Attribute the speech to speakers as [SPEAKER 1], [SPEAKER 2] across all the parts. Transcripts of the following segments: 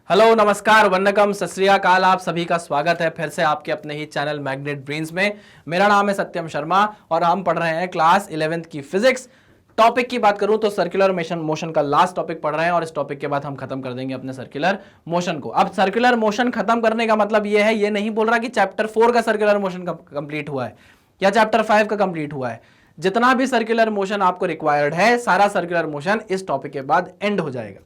[SPEAKER 1] Hello, नमस्कार, वंदकम, सत श्री अकाल। आप सभी का स्वागत है फिर से आपके अपने ही चैनल मैग्नेट ब्रेन्स में। मेरा नाम है सत्यम शर्मा और हम पढ़ रहे हैं क्लास 11th की फिजिक्स। टॉपिक की बात करूं तो सर्कुलर मोशन का लास्ट टॉपिक पढ़ रहे हैं और इस टॉपिक के बाद हम खत्म कर देंगे अपने सर्कुलर मोशन को। अब सर्कुलर मोशन खत्म करने का मतलब ये है, ये नहीं बोल रहा कि चैप्टर 4 का सर्कुलर मोशन कंप्लीट हुआ है या चैप्टर 5 का कंप्लीट हुआ है। जितना भी सर्कुलर मोशन आपको रिक्वायर्ड है, सारा सर्कुलर मोशन इस टॉपिक के बाद एंड हो जाएगा।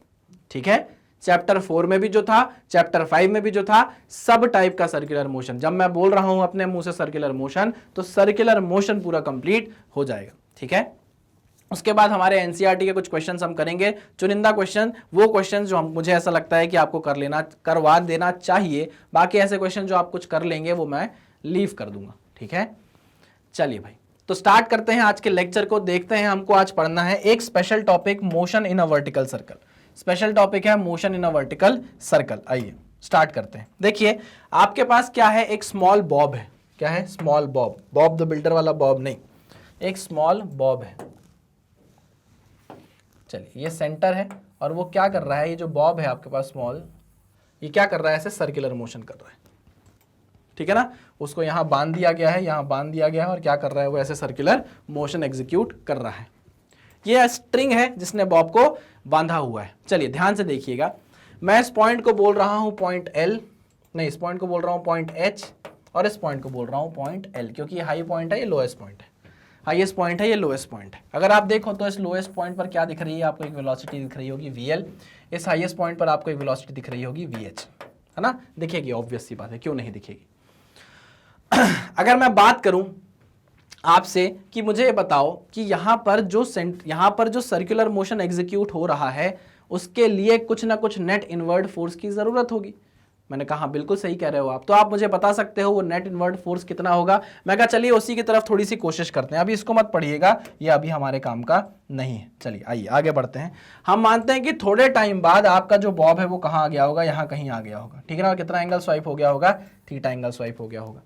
[SPEAKER 1] ठीक है, चैप्टर 4 में भी जो था, चैप्टर 5 में भी जो था, सब टाइप का सर्कुलर मोशन। जब मैं बोल रहा हूं अपने मुंह से सर्कुलर मोशन, तो सर्कुलर मोशन पूरा कंप्लीट हो जाएगा। ठीक है, उसके बाद हमारे एनसीईआरटी के कुछ क्वेश्चंस हम करेंगे, चुनिंदा क्वेश्चन, वो क्वेश्चन जो मुझे ऐसा लगता है कि आपको करवा देना चाहिए। बाकी ऐसे क्वेश्चन जो आप कुछ कर लेंगे वो मैं लीव कर दूंगा। ठीक है, चलिए भाई, तो स्टार्ट करते हैं आज के लेक्चर को। देखते हैं, हमको आज पढ़ना है एक special topic, motion in a vertical circle. Special topic है motion in a vertical circle. आइए स्टार्ट करते हैं। देखिए, आपके पास क्या है, एक स्मॉल बॉब है। क्या है? Small Bob. Bob the builder वाला बॉब नहीं, एक स्मॉल बॉब है। चलिए, ये सेंटर है और वो क्या कर रहा है, ये जो बॉब है आपके पास स्मॉल, ये क्या कर रहा है, ऐसे सर्कुलर मोशन कर रहा है। ठीक है ना, उसको यहां बांध दिया गया है, यहां बांध दिया गया है और क्या कर रहा है, वो ऐसे सर्कुलर मोशन एग्जीक्यूट कर रहा है। ये स्ट्रिंग है जिसने बॉब को बांधा हुआ है। चलिए ध्यान से देखिएगा, मैं इस पॉइंट को बोल रहा हूं पॉइंट एल, नहीं, इस पॉइंट को बोल रहा हूं पॉइंट एच और इस पॉइंट को बोल रहा हूं पॉइंट एल, क्योंकि ये हाई पॉइंट है, ये लोएस्ट पॉइंट है। हाईएस्ट पॉइंट है, ये लोएस्ट पॉइंट है। अगर आप देखो तो इस लोएस्ट पॉइंट पर क्या दिख रही है आपको, एक वेलोसिटी दिख रही होगी वीएल। इस हाईएस्ट पॉइंट पर आपको एक वेलोसिटी दिख रही होगी वीएच, है ना। दिखेगी, ऑब्वियस सी बात है, क्यों नहीं दिखेगी। अगर मैं बात करूं आपसे कि मुझे ये बताओ कि यहां पर जो सर्कुलर मोशन एग्जीक्यूट हो रहा है, उसके लिए कुछ ना कुछ नेट इनवर्ड फोर्स की जरूरत होगी। मैंने कहा बिल्कुल सही कह रहे हो आप। तो आप मुझे बता सकते हो वो नेट इनवर्ड फोर्स कितना होगा। मैं कहा चलिए उसी की तरफ थोड़ी सी कोशिश करते हैं। अभी इसको मत पढ़िएगा, ये अभी हमारे काम का नहीं है। चलिए आइए आगे बढ़ते हैं। हम मानते हैं कि थोड़े टाइम बाद आपका जो बॉब है वो कहाँ आ गया होगा, यहाँ कहीं आ गया होगा। ठीक है ना, कितना एंगल स्वाइप हो गया होगा, थीटा एंगल स्वाइप हो गया होगा।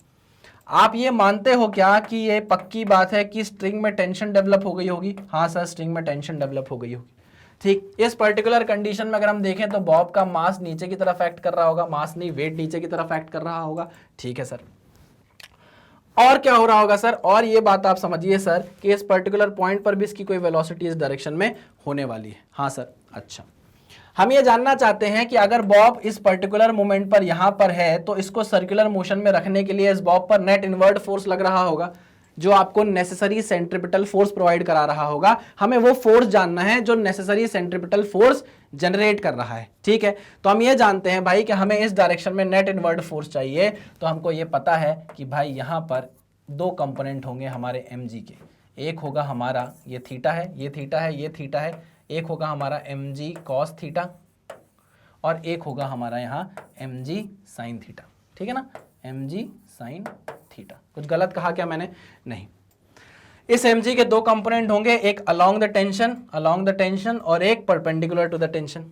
[SPEAKER 1] आप ये मानते हो क्या कि ये पक्की बात है कि स्ट्रिंग में टेंशन डेवलप हो गई होगी? हाँ सर, स्ट्रिंग में टेंशन डेवलप हो गई होगी। ठीक, इस पर्टिकुलर कंडीशन में अगर हम देखें तो बॉब का मास नीचे की तरफ एक्ट कर रहा होगा, मास नहीं, वेट नीचे की तरफ एक्ट कर रहा होगा। ठीक है सर, और क्या हो रहा होगा सर? और ये बात आप समझिए सर कि इस पर्टिकुलर पॉइंट पर भी इसकी कोई वेलोसिटी इस डायरेक्शन में होने वाली है। हाँ सर, अच्छा। हम ये जानना चाहते हैं कि अगर बॉब इस पर्टिकुलर मोमेंट पर यहां पर है तो इसको सर्कुलर मोशन में रखने के लिए इस बॉब पर नेट इनवर्ड फोर्स लग रहा होगा, जो आपको नेसेसरी सेंट्रिपिटल फोर्स प्रोवाइड करा रहा होगा। हमें वो फोर्स जानना है जो नेसेसरी सेंट्रिपिटल फोर्स जनरेट कर रहा है। ठीक है, तो हम ये जानते हैं भाई कि हमें इस डायरेक्शन में नेट इनवर्ड फोर्स चाहिए। तो हमको ये पता है कि भाई यहां पर दो कंपोनेंट होंगे हमारे mg के। एक होगा हमारा ये थीटा है, ये थीटा है, ये थीटा है। एक होगा हमारा mg cos थीटा और एक होगा हमारा यहाँ mg sin थीटा। ठीक है ना, mg sin थीटा। कुछ गलत कहा क्या मैंने? नहीं। इस mg के दो कंपोनेंट होंगे, एक अलोंग द टेंशन और एक परपेंडिकुलर टू द टेंशन।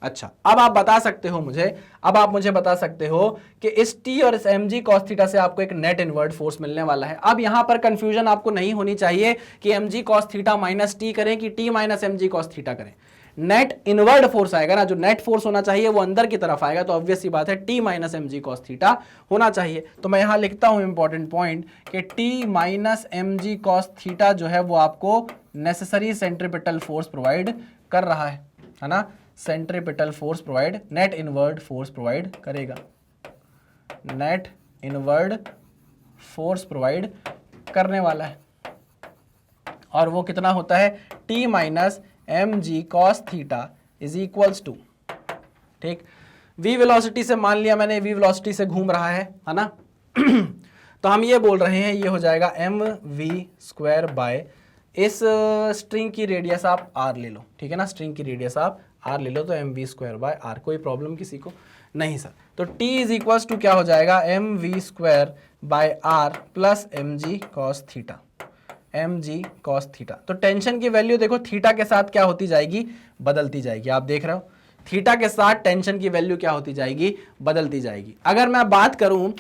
[SPEAKER 1] अच्छा, अब आप बता सकते हो मुझे, अब आप मुझे बता सकते हो कि इस t और इस mg cos थीटा से आपको एक नेट इनवर्ड फोर्स मिलने वाला है। अब यहां पर कंफ्यूजन आपको नहीं होनी चाहिए कि mg cos theta minus t करें कि t minus mg cos theta करें। नेट इनवर्ड फोर्स आएगा ना, जो नेट फोर्स होना चाहिए वो अंदर की तरफ आएगा, तो ऑब्वियस सी बात है t minus mg cos theta होना चाहिए। तो मैं यहां लिखता हूं इंपॉर्टेंट पॉइंट कि t minus mg cos theta जो है वो आपको नेसेसरी सेंट्रिपिटल फोर्स प्रोवाइड कर रहा है ना। Centripetal force provide, net inward force provide करेगा, नेट इनवर्ड फोर्स प्रोवाइड करने वाला है। और वो कितना होता है? t minus mg cos theta is equals to, ठीक, v वेलोसिटी से मान लिया मैंने, v वेलोसिटी से घूम रहा है ना। तो हम ये बोल रहे हैं ये हो जाएगा mv स्क्वायर बाय, इस स्ट्रिंग की रेडियस आप r ले लो। ठीक है ना, स्ट्रिंग की रेडियस आप r ले लो, तो mv स्क्वायर बाय r। कोई प्रॉब्लम किसी को? नहीं सर। तो t इज इक्वल्स टू क्या हो जाएगा? mv square by r plus mg cos theta, mg cos theta. तो टेंशन की वैल्यू देखो थीटा के साथ क्या होती जाएगी? बदलती जाएगी। आप देख रहे हो थीटा के साथ टेंशन की वैल्यू क्या होती जाएगी? बदलती जाएगी। अगर मैं बात करूं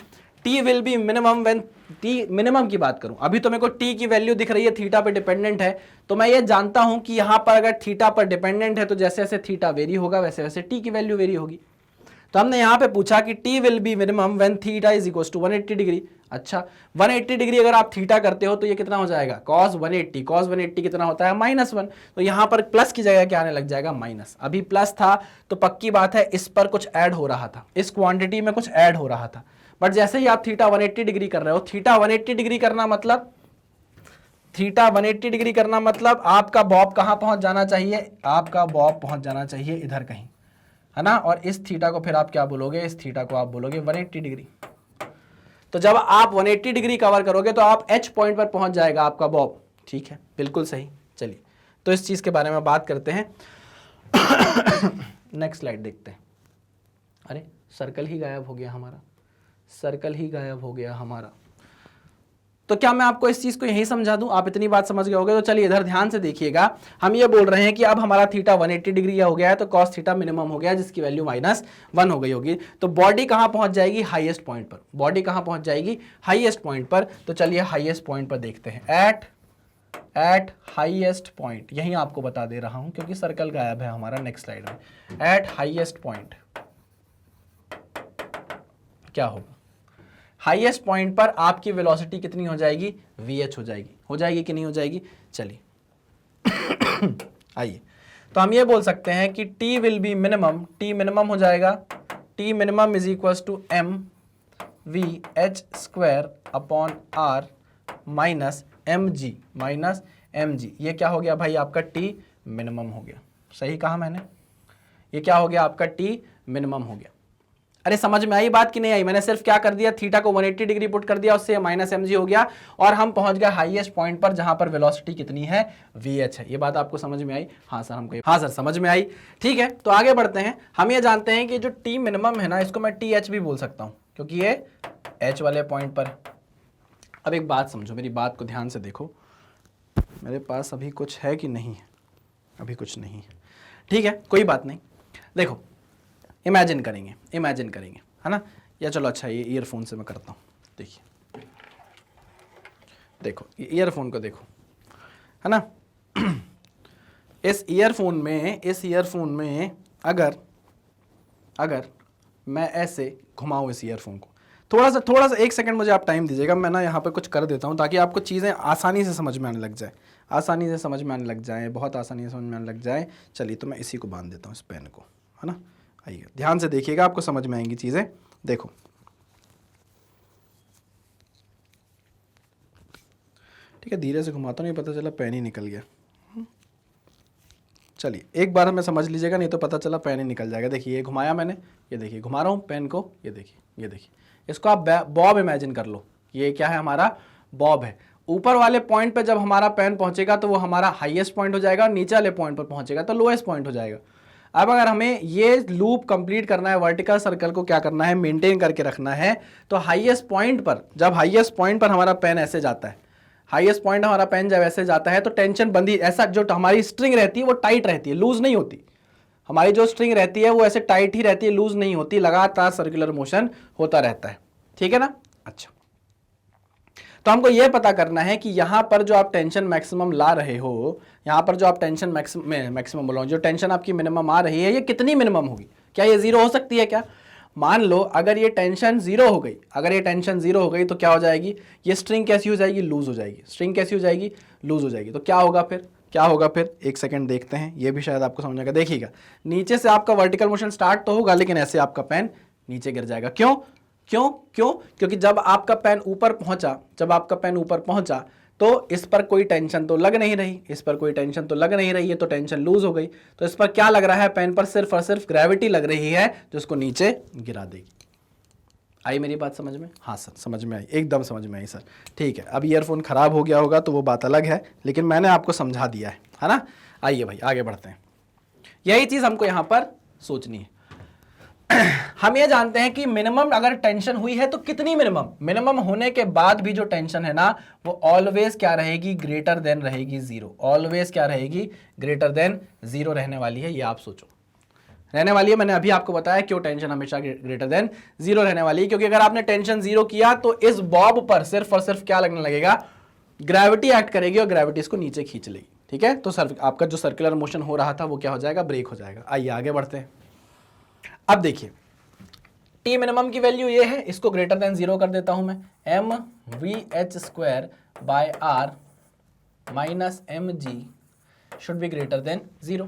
[SPEAKER 1] T will be minimum when T, minimum की बात करूं, अभी तो मेरे को टी की वैल्यू दिख रही है थीटा पे डिपेंडेंट है, तो मैं ये जानता हूं कि यहां पर अगर थीटा पर डिपेंडेंट है तो जैसे जैसे थीटा वेरी होगा वैसे वैसे टी की वैल्यू वेरी होगी। तो हमने यहां पे पूछा कि T will be minimum when theta is equal to 180 degree. अच्छा 180 डिग्री अगर आप थीटा करते हो तो ये कितना हो जाएगा cos 180, cos 180 कितना होता है -1, तो यहां पर प्लस की जगह क्या आने लग जाएगा माइनस। अभी प्लस था तो पक्की बात है इस पर कुछ ऐड हो रहा था, इस क्वांटिटी में कुछ ऐड हो रहा था, बट जैसे ही आप थीटा 180 डिग्री कर रहे हो, थीटा 180 डिग्री करना मतलब, थीटा 180 डिग्री करना मतलब आपका बॉब कहां पहुंच जाना चाहिए, आपका बॉब पहुंच जाना चाहिए इधर कहीं, है ना। और इस थीटा को फिर आप क्या बोलोगे, इस थीटा को आप बोलोगे 180 डिग्री। तो जब आप 180 डिग्री कवर करोगे तो आप एच पॉइंट पर पहुंच जाएगा आपका बॉब। ठीक है, बिल्कुल सही। चलिए तो इस चीज के बारे में बात करते हैं। नेक्स्ट स्लाइड देखते हैं। अरे सर्कल ही गायब हो गया हमारा, सर्कल ही गायब हो गया हमारा। तो क्या मैं आपको इस चीज को यही समझा दूं, आप इतनी बात समझ गए होगे। तो चलिए इधर ध्यान से देखिएगा, हम ये बोल रहे हैं कि अब हमारा थीटा 180 डिग्री हो गया है, तो cos थीटा मिनिमम हो गया जिसकी वैल्यू -1 हो गई होगी। तो बॉडी कहां पहुंच जाएगी, हाईएस्ट पॉइंट पर। बॉडी कहां पहुंच जाएगी, हाईएस्ट पॉइंट पर। तो चलिए हाईएस्ट पॉइंट पर देखते हैं, एट हाईएस्ट पॉइंट, यही आपको बता दे रहा हूं क्योंकि सर्कल गायब है हमारा। नेक्स्ट स्लाइड में एट हाईएस्ट पॉइंट क्या होगा, हाईएस्ट पॉइंट पर आपकी वेलोसिटी कितनी हो जाएगी, वीएच हो जाएगी कि नहीं हो जाएगी। चलिए आइए, तो हम ये बोल सकते हैं कि T will be minimum, T minimum हो जाएगा, T minimum is equal to M V H square upon R minus M G. ये क्या हो गया भाई, आपका टी मिनिमम हो गया। सही कहा मैंने, ये क्या हो गया आपका टी मिनिमम हो गया। अरे समझ में आई बात कि नहीं आई, मैंने सिर्फ क्या कर दिया, थीटा को 180 डिग्री पुट कर दिया, उससे -mg हो गया और हम पहुंच गए हाईएस्ट पॉइंट पर जहां पर वेलोसिटी कितनी है, vh है। ये बात आपको समझ में आई? हाँ सर हमको, हाँ सर समझ में आई। ठीक है, तो आगे बढ़ते हैं। हम ये जानते हैं कि जो टी मिनिमम है ना, इसको मैं टीएच भी बोल सकता हूं क्योंकि ये h वाले पॉइंट पर। अब एक बात समझो, मेरी बात को ध्यान से देखो, मेरे पास अभी कुछ है कि नहीं है, अभी कुछ नहीं है। ठीक है, कोई बात नहीं। देखो इमेजिन करेंगे, है ना, या चलो अच्छा ये ईयरफोन से मैं करता हूँ। देखिए, देखो ईयरफोन को देखो, है ना। इस ईयरफोन में अगर मैं ऐसे घुमाऊँ इस ईयरफोन को, थोड़ा सा 1 सेकंड मुझे आप टाइम दीजिएगा, मैं ना यहाँ पे कुछ कर देता हूँ ताकि आपको चीज़ें आसानी से समझ में आने लग जाए, बहुत आसानी से समझ में आने लग जाए। चलिए तो मैं इसी को बांध देता हूँ, इस पेन को, है ना। आइए ध्यान से देखिएगा, आपको समझ में आएंगी चीज़ें। देखो ठीक है, धीरे से घुमाता नहीं, पता चला पेन ही निकल गया। चलिए एक बार हमें समझ लीजिएगा, नहीं तो पता चला पेन ही निकल जाएगा। देखिए ये घुमाया मैंने, ये देखिए घुमा रहा हूँ पेन को, ये देखिए इसको आप बॉब इमेजिन कर लो। ये क्या है, हमारा बॉब है। ऊपर वाले पॉइंट पे जब हमारा पेन पहुंचेगा तो वो हमारा हाईएस्ट पॉइंट हो जाएगा, और नीचे वाले पॉइंट पर पहुंचेगा तो लोएस्ट पॉइंट हो जाएगा। अब अगर हमें ये लूप कंप्लीट करना है, वर्टिकल सर्कल को क्या करना है, मेंटेन करके रखना है, तो हाईएस्ट पॉइंट पर, जब हाईएस्ट पॉइंट पर हमारा पेन ऐसे जाता है, हाईएस्ट पॉइंट हमारा पेन जब ऐसे जाता है तो टेंशन बंदी, ऐसा जो हमारी स्ट्रिंग रहती है वो टाइट रहती है, लूज नहीं होती। हमारी जो स्ट्रिंग रहती है वो ऐसे टाइट ही रहती है, लूज नहीं होती, लगातार सर्कुलर मोशन होता रहता है। ठीक है ना। अच्छा, तो हमको यह पता करना है कि यहां पर जो आप टेंशन मैक्सिमम ला रहे हो, यहां पर जो आप टेंशन मैक्सिमम बोल रहा हूं, जो टेंशन आपकी मिनिमम आ रही है, ये कितनी मिनिमम होगी? क्या ये 0 हो सकती है क्या? मान लो अगर ये टेंशन 0 हो गई, तो क्या हो जाएगी, ये स्ट्रिंग कैसी हो जाएगी, लूज हो जाएगी। स्ट्रिंग कैसी हो जाएगी, लूज हो जाएगी। तो क्या होगा फिर, 1 सेकंड देखते हैं, ये भी शायद आपको समझ आएगा। देखिएगा नीचे से आपका वर्टिकल मोशन स्टार्ट तो होगा, लेकिन ऐसे आपका पेन नीचे गिर जाएगा। क्यों? क्योंकि जब आपका पेन ऊपर पहुंचा तो इस पर कोई टेंशन तो लग नहीं रही, है तो टेंशन लूज हो गई। तो इस पर क्या लग रहा है, पेन पर सिर्फ और सिर्फ ग्रेविटी लग रही है जो इसको नीचे गिरा देगी। आई मेरी बात समझ में? हाँ सर समझ में आई, एकदम समझ में आई सर। ठीक है, अब ईयरफोन खराब हो गया होगा तो वो बात अलग है, लेकिन मैंने आपको समझा दिया है ना। आइए भाई आगे बढ़ते हैं, यही चीज हमको यहां पर सोचनी है। हम ये जानते हैं कि मिनिमम अगर टेंशन हुई है तो कितनी मिनिमम होने के बाद भी जो टेंशन है ना, वो ऑलवेज क्या रहेगी, ग्रेटर देन रहेगी 0। ऑलवेज क्या रहेगी, ग्रेटर देन 0 रहने वाली है, ये आप सोचो। रहने वाली है। मैंने अभी आपको बताया क्यों टेंशन हमेशा ग्रेटर देन 0 रहने वाली है, क्योंकि अगर आपने टेंशन 0 किया तो इस बॉब पर सिर्फ और सिर्फ क्या लगने लगेगा, ग्रेविटी एक्ट करेगी और ग्रेविटी इसको नीचे खींच लेगी। ठीक है, तो आपका जो सर्कुलर मोशन हो रहा था वो क्या हो जाएगा, ब्रेक हो जाएगा। आइए आगे बढ़ते हैं। अब देखिए टी मिनिमम की वैल्यू ये है, इसको ग्रेटर देन 0 कर देता हूं मैं, M V H square by R minus M G should be greater than 0।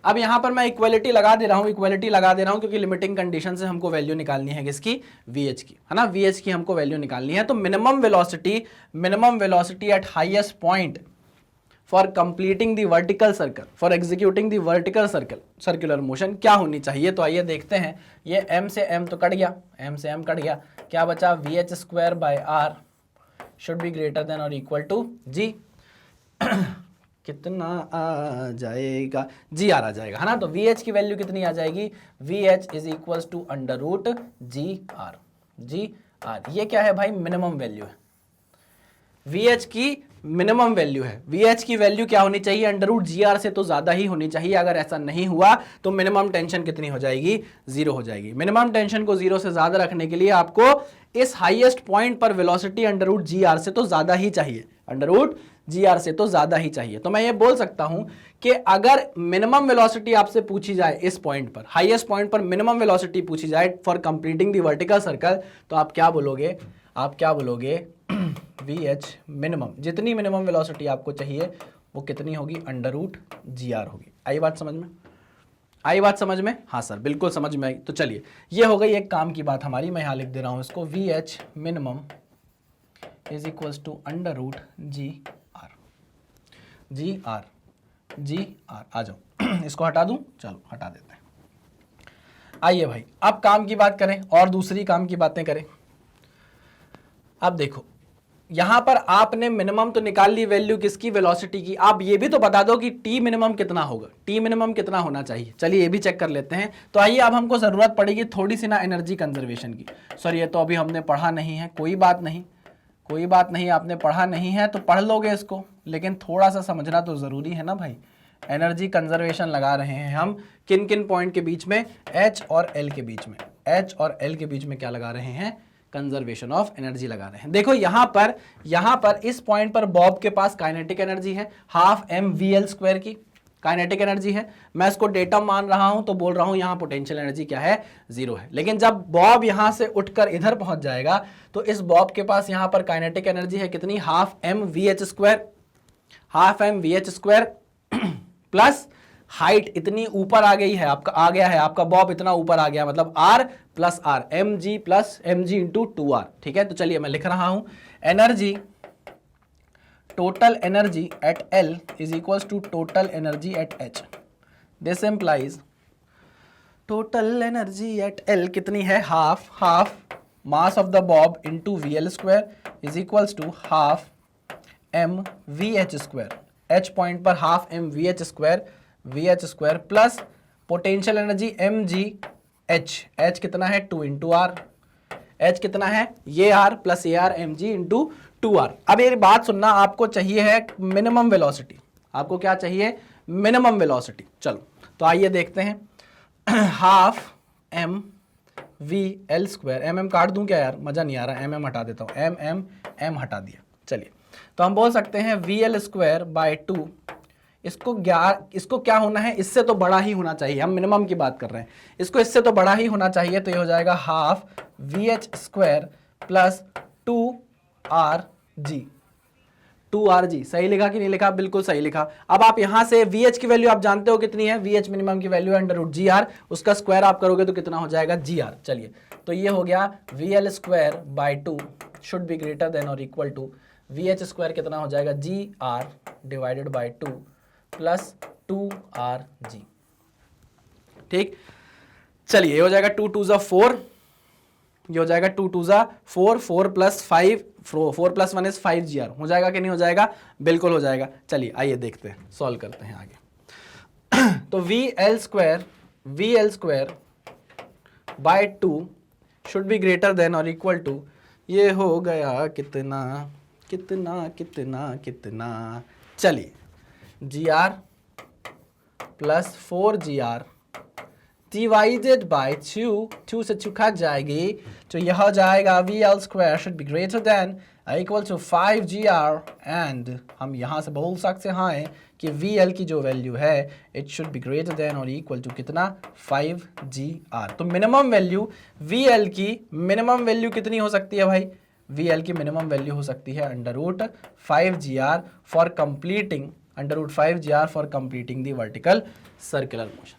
[SPEAKER 1] अब यहां पर मैं इक्वलिटी लगा दे रहा हूं, क्योंकि लिमिटिंग कंडीशन से हमको वैल्यू निकालनी है किसकी, वीएच की, है ना, वीएच की हमको वैल्यू निकालनी है। तो minimum velocity at highest point for completing the vertical circle, for executing the vertical circular motion क्या होनी चाहिए। तो आइए देखते हैं, ये m से m तो कट गया, क्या बचा, V H square by R should be greater than और इक्वल टू जी। कितना आ जाएगा, जी आर आ जाएगा, है ना। तो वी एच की वैल्यू कितनी आ जाएगी, V H is equal to under root G R. ये क्या है भाई, मिनिमम वैल्यू है, VH की मिनिमम वैल्यू है। VH की वैल्यू क्या होनी चाहिए, अंडर रूट GR से तो ज्यादा ही होनी चाहिए। अगर ऐसा नहीं हुआ तो मिनिमम टेंशन कितनी हो जाएगी, 0 हो जाएगी। मिनिमम टेंशन को 0 से ज्यादा रखने के लिए आपको इस हाईएस्ट पॉइंट पर वेलोसिटी अंडर रूट GR से तो ज्यादा ही चाहिए, अंडर रूट GR से तो ज्यादा ही चाहिए। तो मैं ये बोल सकता हूं कि अगर मिनिमम वेलोसिटी आपसे पूछी जाए इस पॉइंट पर, हाईएस्ट पॉइंट पर मिनिमम वेलोसिटी पूछी जाए for completing the vertical circle, तो आप क्या बोलोगे, VH मिनिमम, जितनी मिनिमम वेलोसिटी आपको चाहिए वो कितनी होगी, अंडर रूट GR होगी। आई बात समझ में, हाँ सर बिल्कुल समझ में आई। तो चलिए ये हो गई एक काम की बात हमारी, मैं यहाँ लिख दे रहा हूँ इसको, VH minimum is equals to under root GR। आ जाओ इसको हटा दूं, चलो हटा देते हैं। आइए भाई अब काम की बात करें और दूसरी काम की बातें करें। अब देखो यहां पर आपने मिनिमम तो निकाल ली वैल्यू किसकी, वेलोसिटी की। आप ये भी तो बता दो कि टी मिनिमम कितना होगा, टी मिनिमम कितना होना चाहिए। चलिए ये भी चेक कर लेते हैं। तो आइए अब हमको जरूरत पड़ेगी थोड़ी सी ना एनर्जी कंजर्वेशन की। सर ये तो अभी हमने पढ़ा नहीं है, कोई बात नहीं, आपने पढ़ा नहीं है तो पढ़ लोगे इसको, लेकिन थोड़ा सा समझना तो जरूरी है ना भाई। एनर्जी कंजर्वेशन लगा रहे हैं हम किन किन पॉइंट के बीच में, H और L के बीच में, क्या लगा रहे हैं, कंजर्वेशन ऑफ एनर्जी लगा रहे हैं। देखो यहां पर इस पॉइंट पर बॉब के पास काइनेटिक एनर्जी है हाफ mvl स्क्वायर की काइनेटिक एनर्जी है। मैं इसको डेटम मान रहा हूं तो बोल रहा हूं यहां पोटेंशियल एनर्जी क्या है, 0 है। लेकिन जब बॉब यहां से उठकर इधर पहुंच जाएगा तो इस बॉब के पास यहां पर काइनेटिक एनर्जी है कितनी, half mvh square plus height इतनी ऊपर आ गई है आपका बॉब इतना ऊपर आ गया, मतलब R plus R, mg into 2R। ठीक है, तो चलिए मैं लिख रहा हूं energy, total energy at L is equals to total energy at H। This implies total energy at L कितनी है, half mass of the bob into VL square is equals to half mvh square, H point पर half mvh square plus potential energy mgh, कितना है 2 into are, H कितना है ये R plus AR mg into 2R। अब ये बात सुनना, आपको चाहिए है मिनिमम वेलोसिटी, आपको क्या चाहिए, मिनिमम वेलोसिटी। चलो तो आइए देखते हैं, हाफ mvl स्क्वायर, mm काट दूं क्या यार, मजा नहीं आ रहा, mm हटा देता हूं, m हटा दिया। चलिए तो हम बोल सकते हैं VL स्क्वायर बाय 2, इसको क्या होना है, इससे तो बड़ा ही होना चाहिए, हम मिनिमम की बात कर रहे हैं, इसको इससे तो बड़ा ही होना चाहिए। तो ये हो जाएगा half VH square plus 2RG। सही लिखा कि नहीं लिखा, बिल्कुल सही लिखा। अब आप यहां से VH की वैल्यू आप जानते हो कितनी है, VH मिनिमम की वैल्यू अंडर रूट GR, उसका स्क्वायर आप करोगे तो कितना हो जाएगा, GR। चलिए तो ये हो गया VL square by 2 should be greater than और इक्वल टू VH स्क्वायर कितना हो जाएगा, GR divided by 2 plus 2RG। ठीक, चलिए ये हो जाएगा 2 2 4, ये हो जाएगा 2 2 4, 4 प्लस 5, 4 प्लस 1 इज 5GR। हो जाएगा कि नहीं हो जाएगा, बिल्कुल हो जाएगा। चलिए आइए देखते हैं, सॉल्व करते हैं आगे। तो VL square by 2 should be greater than और इक्वल टू, ये हो गया कितना, चलिए GR plus 4GR divided by 2 से 2 कट जाएगी, तो यह जाएगा VL square should be greater than equal to 5GR, and हम यहाँ से बोल सकते हैं कि VL की जो वैल्यू है it should be greater than और इक्वल टू कितना 5GR। तो मिनिमम वैल्यू VL की मिनिमम वैल्यू कितनी हो सकती है भाई? VL की मिनिमम वैल्यू हो सकती है √5GR for completing √5GR for completing the vertical circular motion.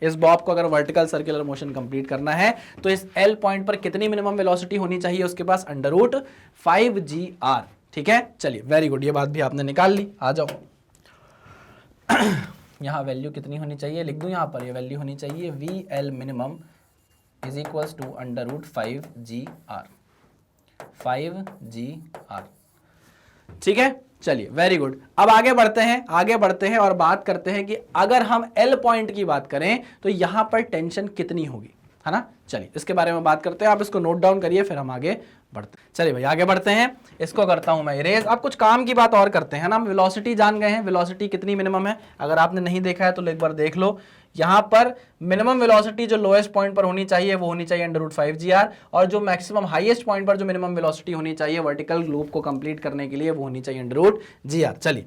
[SPEAKER 1] इस बॉब को अगर वर्टिकल सर्कुलर मोशन कंप्लीट करना है तो इस L पॉइंट पर कितनी मिनिमम वेलोसिटी होनी चाहिए उसके पास? √5GR। ठीक है, चलिए वेरी गुड, ये बात भी आपने निकाल ली। आ जाओ यहाँ वैल्यू कितनी होनी चाहिए लिख दूं, यहाँ पर ये वैल्यू होनी चाहिए VL minimum is equals to √5GR 5GR। ठीक है, चलिए वेरी गुड। अब आगे बढ़ते हैं और बात करते हैं कि अगर हम L पॉइंट की बात करें तो यहां पर टेंशन कितनी होगी, है ना। चलिए इसके बारे में बात करते हैं, आप इसको नोट डाउन करिए फिर हम आगे बढ़ते हैं। चलिए भाई आगे बढ़ते हैं, इसको करता हूं मैं इरेज। अब कुछ काम की बात और करते हैं ना, हम वेलोसिटी जान गए हैं, वेलोसिटी कितनी मिनिमम है, अगर आपने नहीं देखा है तो एक बार देख लो। यहां पर मिनिमम वेलोसिटी जो लोएस्ट पॉइंट पर होनी चाहिए वो होनी चाहिए √5GR, और जो मैक्सिमम हाईएस्ट पॉइंट पर जो मिनिमम वेलोसिटी होनी चाहिए वर्टिकल लूप को कंप्लीट करने के लिए वो होनी चाहिए √GR। चलिए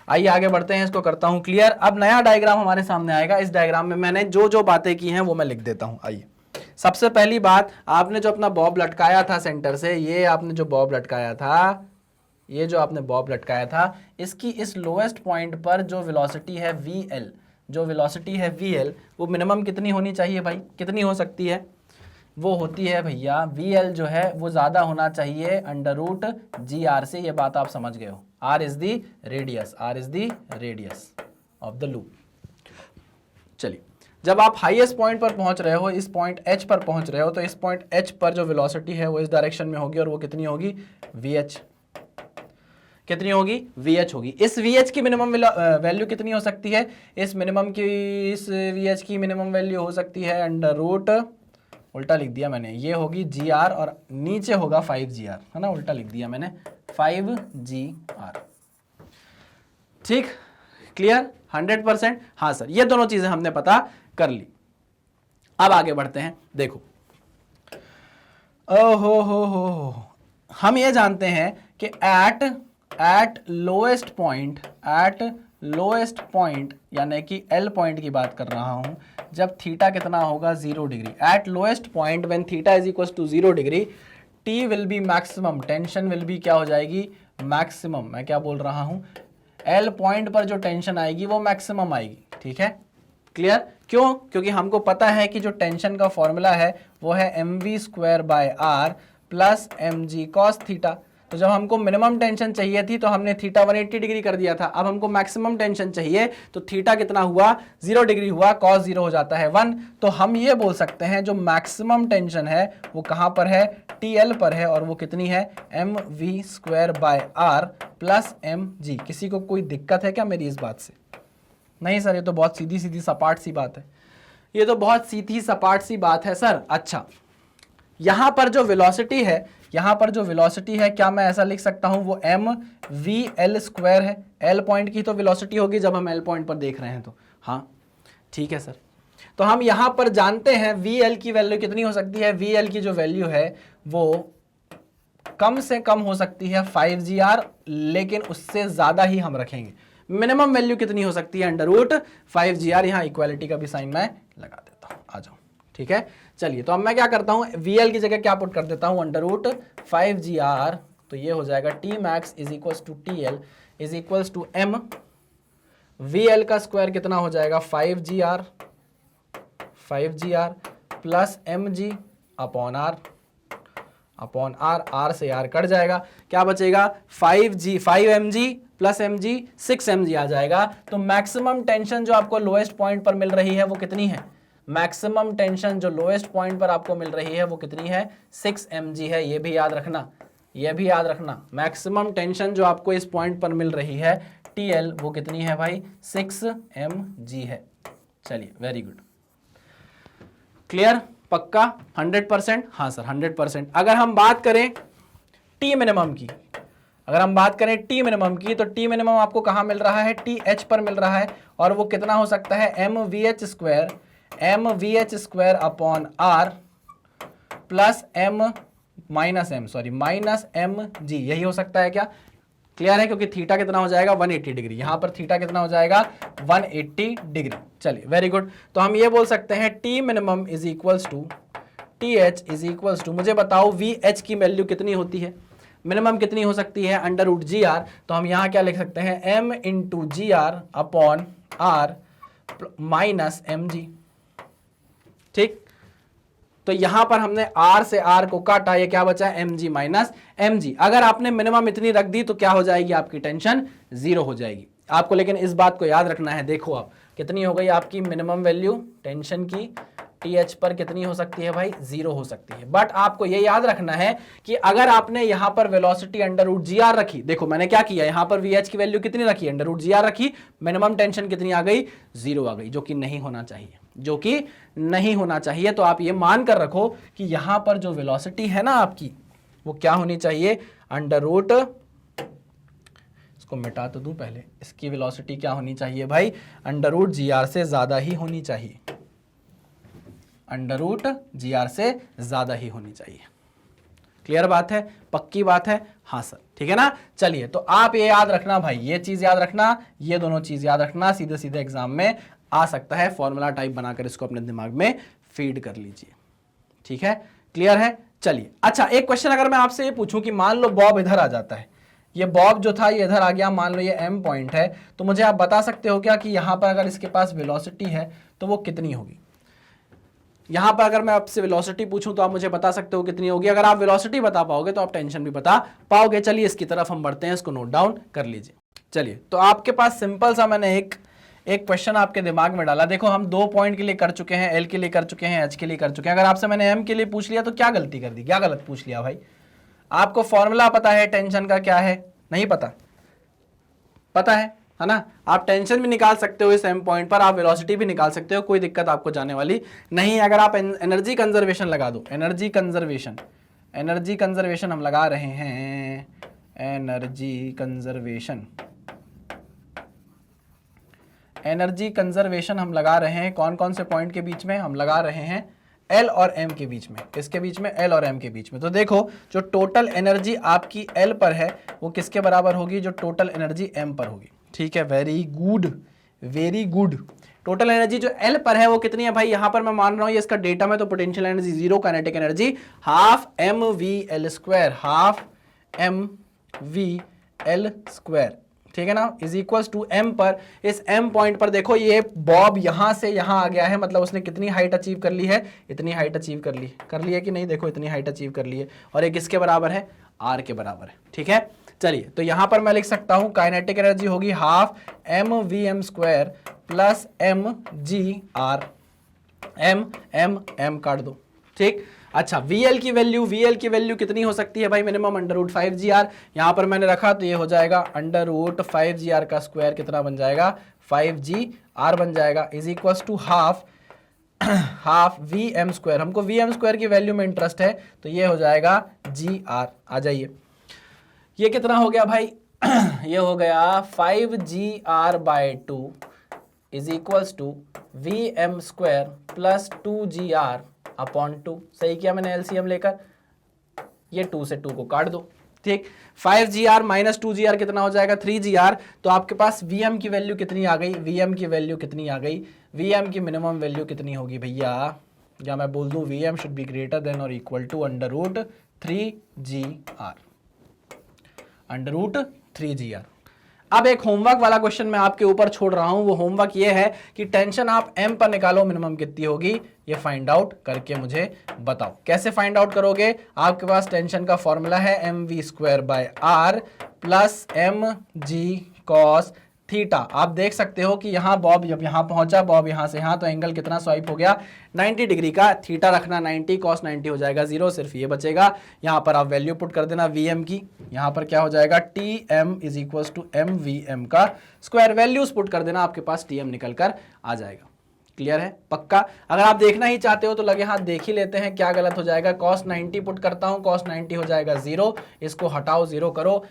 [SPEAKER 1] आइए आगे बढ़ते हैं, इसको करता हूं क्लियर। अब नया डायग्राम हमारे सामने आएगा, इस डायग्राम में मैंने जो जो बातें की हैं वो मैं लिख देता हूं। आइए, सबसे पहली बात, आपने जो अपना बॉब लटकाया था सेंटर से, ये आपने जो बॉब लटकाया था, ये जो आपने बॉब लटकाया था, इसकी इस लोएस्ट पॉइंट पर जो वेलोसिटी है VL, जो वेलोसिटी है VL, वो मिनिमम कितनी होनी चाहिए भाई? कितनी हो सकती है? वो होती है भैया VL जो है वो ज़्यादा होना चाहिए √GR से। ये बात आप समझ गए हो। R is the radius, R is the radius of the loop. चलिए, जब आप हाईएस्ट पॉइंट पर पहुंच रहे हो, इस पॉइंट H पर पहुंच रहे हो, तो इस पॉइंट H पर जो वेलोसिटी है वो इस डायरेक्शन में होगी, और वो कितनी होगी? VH। कितनी होगी? VH होगी। इस VH की मिनिमम वैल्यू कितनी हो सकती है? इस VH की मिनिमम वैल्यू हो सकती है उल्टा लिख दिया मैंने, ये होगी GR और नीचे होगा 5GR, है ना, उल्टा लिख दिया मैंने 5GR। ठीक, क्लियर 100%? हाँ सर, ये दोनों चीजें हमने पता कर ली। अब आगे बढ़ते हैं, देखो हो हम ये जानते हैं कि एट लोएस्ट पॉइंट यानी कि L पॉइंट की बात कर रहा हूं, जब थीटा कितना होगा 0 degree, at lowest point when theta is equal to 0 degree, T will be maximum, tension will be क्या हो जाएगी? मैक्सिमम। मैं क्या बोल रहा हूं? L पॉइंट पर जो टेंशन आएगी वो मैक्सिमम आएगी। ठीक है, क्लियर? क्यों? क्योंकि हमको पता है कि जो टेंशन का फॉर्मूला है वो है mv²/r plus mg cos theta. तो जब हमको मिनिमम टेंशन चाहिए थी तो हमने थीटा 180 डिग्री कर दिया था। अब हमको मैक्सिमम टेंशन चाहिए तो थीटा कितना हुआ? 0 डिग्री हुआ, cos 0 हो जाता है 1। तो हम ये बोल सकते हैं जो मैक्सिमम टेंशन है वो कहाँ पर है? TL पर है, और वो कितनी है? mv²/r plus mg। किसी को कोई दिक्कत है क्या मेरी इस बात से? नहीं सर, ये तो बहुत सीधी सीधी सपाट सी बात है, ये तो बहुत सीधी सपाट सी बात है सर। अच्छा, यहां पर जो वेलोसिटी है, क्या मैं ऐसा लिख सकता हूं वो mvL² है? L पॉइंट की तो वेलोसिटी होगी जब हम L पॉइंट पर देख रहे हैं तो। हाँ ठीक है सर, तो हम यहां पर जानते हैं VL की वैल्यू कितनी हो सकती है? VL की जो वैल्यू है वो कम से कम हो सकती है 5GR, लेकिन उससे ज्यादा ही हम रखेंगे। मिनिमम वैल्यू कितनी हो सकती है? √5GR। यहाँ इक्वालिटी का भी साइन मैं लगा देता हूँ, आ जाओ। ठीक है, चलिए तो अब मैं क्या करता हूँ, VL की जगह क्या पुट कर देता हूँ? √5GR। तो ये हो जाएगा Tmax is equals to TL is equals to M। VL का स्क्वायर कितना हो जाएगा? 5GR plus mg upon R। R से R कट जाएगा, क्या बचेगा? 5mg प्लस mg 6mg आ जाएगा। तो मैक्सिमम टेंशन जो आपको लोएस्ट पॉइंट पर मिल रही है वो कितनी है? मैक्सिमम टेंशन जो लोएस्ट पॉइंट पर आपको मिल रही है वो कितनी है? 6mg है। ये भी याद रखना, मैक्सिमम टेंशन जो आपको इस पॉइंट पर मिल रही है TL, वो कितनी है भाई? 6mg है। चलिए वेरी गुड, क्लियर? पक्का 100%? हाँ सर 100%। अगर हम बात करें T मिनिमम की, तो T मिनिमम आपको कहाँ मिल रहा है? TH पर मिल रहा है, और वो कितना हो सकता है? mvH² M V H square upon R plus minus M G, यही हो सकता है क्या? क्लियर है? क्योंकि थीटा कितना हो जाएगा 180 डिग्री, यहां पर थीटा कितना हो जाएगा 180 डिग्री। चलिए वेरी गुड। तो हम ये बोल सकते हैं T minimum is equals to T H is equals to, मुझे बताओ वी एच की वैल्यू कितनी होती है, मिनिमम कितनी हो सकती है, अंडर रूट जी आर। तो हम यहां क्या लिख सकते हैं, M into G R upon R minus M G. ठीक, तो यहां पर हमने r से r को काटा, ये क्या बचा है mg माइनस mg। अगर आपने मिनिमम इतनी रख दी तो क्या हो जाएगी, आपकी टेंशन जीरो हो जाएगी आपको। लेकिन इस बात को याद रखना है, देखो आप कितनी हो गई आपकी मिनिमम वैल्यू टेंशन की टीएच पर, कितनी हो सकती है भाई, जीरो हो सकती है। बट आपको ये याद रखना है कि अगर आपने यहां पर velocity under root G R रखी, देखो मैंने क्या किया, यहां पर वी एच की वैल्यू कितनी रखी, अंडर रूट जी आर रखी, मिनिमम टेंशन कितनी आ गई, जीरो आ गई, जो कि नहीं होना चाहिए, जो कि नहीं होना चाहिए। तो आप ये मान कर रखो कि यहां पर जो वेलोसिटी है ना आपकी, वो क्या होनी चाहिए, अंडर रूट, इसको मिटा तो दूं पहले, इसकी वेलोसिटी क्या होनी चाहिए भाई, अंडर रूट जी आर से ज्यादा ही होनी चाहिए, अंडर रूट जी आर से ज्यादा ही होनी चाहिए। क्लियर बात है, पक्की बात है, हाँ सर, ठीक है ना। चलिए, तो आप ये याद रखना भाई, ये चीज याद रखना, ये दोनों चीज याद रखना, सीधे सीधे एग्जाम में आ सकता है, फॉर्मूला टाइप बनाकर इसको अपने दिमाग में फीड कर लीजिए। ठीक है, क्लियर है। चलिए, अच्छा एक क्वेश्चन अगर मैं आपसे ये पूछूं कि मान लो बॉब इधर आ जाता है, ये बॉब जो था ये इधर आ गया, मान लो ये एम पॉइंट है, तो मुझे आप बता सकते हो क्या कि यहां पर अगर इसके पास वेलोसिटी है तो वो कितनी होगी। यहां पर अगर मैं आपसे वेलोसिटी पूछूं तो आप मुझे बता सकते हो कितनी होगी। अगर आप वेलोसिटी बता पाओगे तो आप टेंशन भी बता पाओगे। चलिए इसकी तरफ हम बढ़ते हैं, इसको नोट डाउन कर लीजिए। चलिए, तो आपके पास सिंपल सा मैंने एक क्वेश्चन आपके दिमाग में डाला। देखो हम 2 पॉइंट के लिए कर चुके हैं, एल के लिए कर चुके हैं, एच के लिए कर चुके हैं। अगर आपसे मैंने एम के लिए पूछ लिया तो क्या गलती कर दी, क्या गलत पूछ लिया भाई। आपको फॉर्मूला पता है टेंशन का क्या है, नहीं पता, पता है ना। आप टेंशन भी निकाल सकते हो इस एम पॉइंट पर, आप वेलोसिटी भी निकाल सकते हो, कोई दिक्कत आपको जाने वाली नहीं। अगर आप एनर्जी कंजर्वेशन लगा दो, एनर्जी कंजर्वेशन हम लगा रहे हैं, एनर्जी कंजर्वेशन हम लगा रहे हैं, कौन कौन से पॉइंट के बीच में हम लगा रहे हैं, एल और एम के बीच में, इसके बीच में, एल और एम के बीच में। तो देखो जो टोटल एनर्जी आपकी एल पर है वो किसके बराबर होगी, जो टोटल एनर्जी एम पर होगी। ठीक है, very good, very good. Total energy जो एल पर है वो कितनी है भाई, यहां पर मैं मान रहा हूं ये इसका डेटा में, तो potential energy zero, kinetic energy half M V L square, half M V L square, ठीक है ना, इज इक्वल्स टू एम पर। इस एम पॉइंट पर देखो ये बॉब यहां से यहां आ गया है, मतलब उसने कितनी हाइट अचीव कर ली है, इतनी हाइट अचीव कर ली है कि नहीं, देखो इतनी हाइट अचीव कर ली है, और ये किसके बराबर है, आर के बराबर है। ठीक है, चलिए तो यहां पर मैं लिख सकता हूं काइनेटिक एनर्जी होगी half M V M square plus M G R, M काट दो। ठीक, अच्छा वीएल की वैल्यू कितनी हो सकती है भाई, मिनिमम अंडर रूट 5GR, यहां पर मैंने रखा तो ये हो जाएगा अंडर रूट 5GR का स्क्वायर कितना बन जाएगा, 5GR बन जाएगा, is equal to half V M square. हमको वी एम स्क्वायर की वैल्यू में इंटरेस्ट है तो ये हो जाएगा GR। आ जाइए, ये कितना हो गया भाई ये हो गया 5GR/2 is equals to V M square plus 2GR upon 2। सही किया मैंने एलसीएम लेकर, ये 2 से 2 को काट दो। ठीक, 5GR माइनस 2GR कितना हो जाएगा, 3GR। तो आपके पास Vm की वैल्यू कितनी आ गई, Vm की वैल्यू कितनी आ गई, Vm की मिनिमम वैल्यू कितनी होगी भैया, या मैं बोल दूं Vm should be greater than और equal to under root 3GR, under root 3GR। अब एक होमवर्क वाला क्वेश्चन मैं आपके ऊपर छोड़ रहा हूं, वो होमवर्क ये है कि टेंशन आप m पर निकालो, मिनिमम कितनी होगी ये फाइंड आउट करके मुझे बताओ। कैसे फाइंड आउट करोगे, आपके पास टेंशन का फॉर्मूला है mv²/r plus mg cos theta. आप देख सकते हो कि यहाँ बॉब जब यहाँ पहुंचा, बॉब यहाँ से यहाँ, तो एंगल कितना स्वाइप हो गया 90 डिग्री का, थीटा रखना 90, cos 90 हो जाएगा 0, सिर्फ ये बचेगा। यहाँ पर आप वैल्यू पुट कर देना Vm की, यहाँ पर क्या हो जाएगा Tm is equal to MVM का स्क्वायर, वैल्यूज पुट कर देना, आपके पास Tm निकल कर आ जाएगा। क्लियर है, पक्का। अगर आप देखना ही चाहते हो तो लगे हाथ देख ही लेते हैं क्या गलत हो जाएगा। cos 90 पुट करता हूँ, cos 90 हो जाएगा 0, इसको हटाओ 0 करो,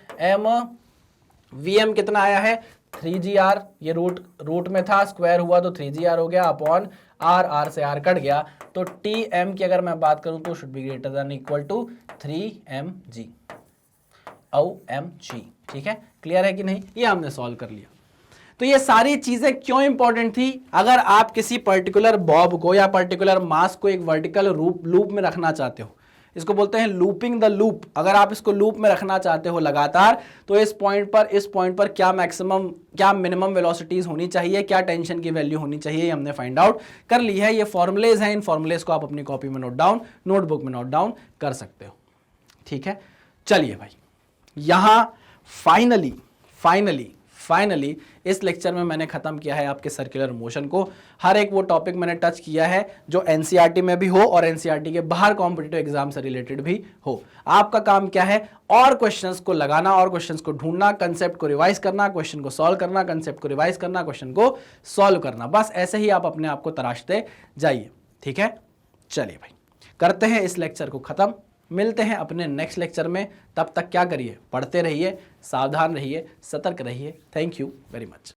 [SPEAKER 1] Vm कितना आया है 3GR, ये रूट में था, स्क्वायर हुआ तो 3GR हो गया, अपॉन आर से आर कट गया, तो टी एम की अगर मैं बात करूं तो should be greater than equal to 3mg OMG। ठीक है, क्लियर है कि नहीं? ये हमने सॉल्व कर लिया। तो ये सारी चीजें क्यों इंपॉर्टेंट थी? अगर आप किसी पर्टिकुलर बॉब को या पर्टिकुलर मास को एक वर्टिकल लूप में रखना चाहते हो, इसको बोलते हैं लूपिंग द लूप। अगर आप इसको लूप में रखना चाहते हो लगातार, तो इस पॉइंट पर क्या मैक्सिमम क्या मिनिमम वेलोसिटीज होनी चाहिए, क्या टेंशन की वैल्यू होनी चाहिए, ये हमने फाइंड आउट कर ली है। ये फॉर्मुलेज हैं, इन फॉर्मुलेज को आप अपनी कॉपी में नोटबुक में नोट डाउन कर सकते हो। ठीक है, चलिए भाई, यहां फाइनली इस लेक्चर में मैंने खत्म किया है आपके सर्कुलर मोशन को। हर एक वो टॉपिक मैंने टच किया है जो एनसीईआरटी में भी हो और एनसीईआरटी के बाहर कॉम्पिटिटिव एग्जाम से रिलेटेड भी हो। आपका काम क्या है? और क्वेश्चंस को लगाना और क्वेश्चंस को ढूंढना, कंसेप्ट को रिवाइज करना, क्वेश्चन को सॉल्व करना, कंसेप्ट को रिवाइज करना, क्वेश्चन को सॉल्व करना। बस ऐसे ही आप अपने आप को तराशते जाइए। ठीक है, चलिए भाई, करते हैं इस लेक्चर को खत्म। मिलते हैं अपने नेक्स्ट लेक्चर में। तब तक क्या करिए? पढ़ते रहिए, सावधान रहिए, सतर्क रहिए। Thank you very much.